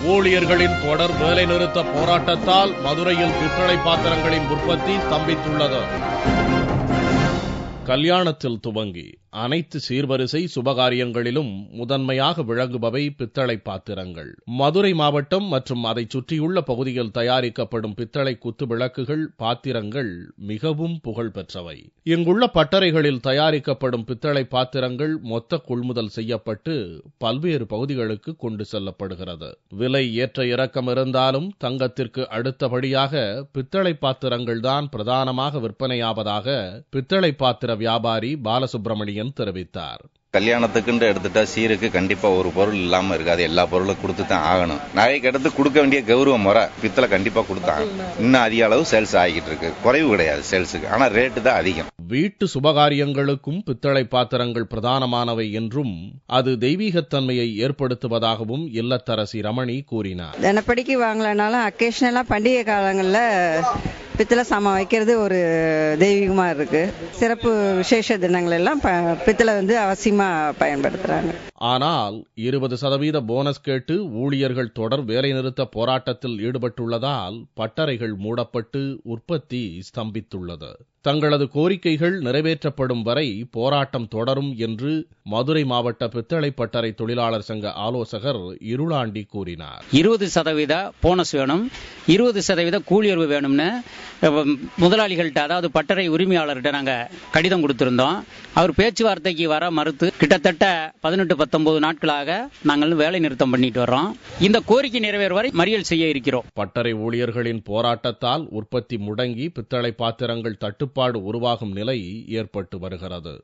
ஊழியர்களின் தொடர் வேலைநிறுத்த போராட்டத்தால் மதுரையில் பித்தளை பாத்திரங்களின் உற்பத்தி ஸ்தம்பித்துள்ளது. கல்யாணத்தில் துவங்கி அனைத்து சீர்வரிசை சுபகாரியங்களிலும் முதன்மையாக விளங்குபவை பித்தளை பாத்திரங்கள். மதுரை மாவட்டம் மற்றும் அதை சுற்றியுள்ள பகுதியில் தயாரிக்கப்படும் பித்தளை குத்து விளக்குகள், பாத்திரங்கள் மிகவும் புகழ் பெற்றவை. இங்குள்ள பட்டறைகளில் தயாரிக்கப்படும் பித்தளை பாத்திரங்கள் மொத்த கொள்முதல் செய்யப்பட்டு பல்வேறு பகுதிகளுக்கு கொண்டு செல்லப்படுகிறது. விலை ஏற்ற இறக்கம் இருந்தாலும் தங்கத்திற்கு அடுத்தபடியாக பித்தளை பாத்திரங்கள் தான் பிரதானமாக விற்பனையாவதாக பித்தளை பாத்திர வியாபாரி பாலசுப்ரமணியன் தெரிவித்தார். கல்யாணத்துக்குன்னு எடுத்துட்டா சீருக்கு கண்டிப்பா ஒரு பொருள் இல்லாம இருக்காது. எல்லா பொருளும் கொடுத்து தான் ஆகணும். நகைக்கு எடுத்து கொடுக்க வேண்டிய கௌரவ முறை பித்தளை கண்டிப்பா கொடுத்தாங்க. இன்னும் அதிக அளவு சேல்ஸ் ஆகிட்டு இருக்கு. குறைவு கிடையாது சேல்ஸுக்கு, ஆனா ரேட்டு தான் அதிகம். வீட்டு சுபகாரியங்களுக்கும் பித்தளை பாத்திரங்கள் பிரதானமானவை என்றும் அது தெய்வீகத்தன்மையை ஏற்படுத்துவதாகவும் இல்லத்தரசி ரமணி கூறினார். தினப்படிக்கு வாங்கலனாலும் அக்கேஷனலா பண்டிகை காலங்களில் பித்தளை சாமான் வைக்கிறது ஒரு தெய்வீகமா இருக்கு. சிறப்பு விசேஷ தினங்கள் எல்லாம் பித்தளை அவசியமா பயன்படுத்துறாங்க. ஆனால் 20% போனஸ் கேட்டு ஊழியர்கள் தொடர் வேலைநிறுத்த போராட்டத்தில் ஈடுபட்டுள்ளதால் பட்டறைகள் மூடப்பட்டு உற்பத்தி ஸ்தம்பித்துள்ளது. தங்களது கோரிக்கைகள் நிறைவேற்றப்படும் வரை போராட்டம் தொடரும் என்று மதுரை மாவட்ட பித்தளை பட்டறை தொழிலாளர் சங்க ஆலோசகர் இருளாண்டி கூறினார். 20% போனஸ் வேணும், 20% கூலியர்வு வேணும்னு முதலாளிகள்கிட்ட, அதாவது பட்டறை உரிமையாளர்கிட்ட நாங்க கடிதம் கொடுத்திருந்தோம். அவர் பேச்சுவார்த்தைக்கு வர மறுத்து கிட்டத்தட்ட 18-19 நாட்களாக நாங்கள் வேலை நிறுத்தம் பண்ணிட்டு வர்றோம். இந்த கோரிக்கை நிறைவேறும் வரை மறியல் செய்ய இருக்கிறோம். பட்டறை ஊழியர்களின் போராட்டத்தால் உற்பத்தி முடங்கி பித்தளை பாத்திரங்கள் தட்டுப்பாடு உருவாகும் நிலை ஏற்பட்டு வருகிறது.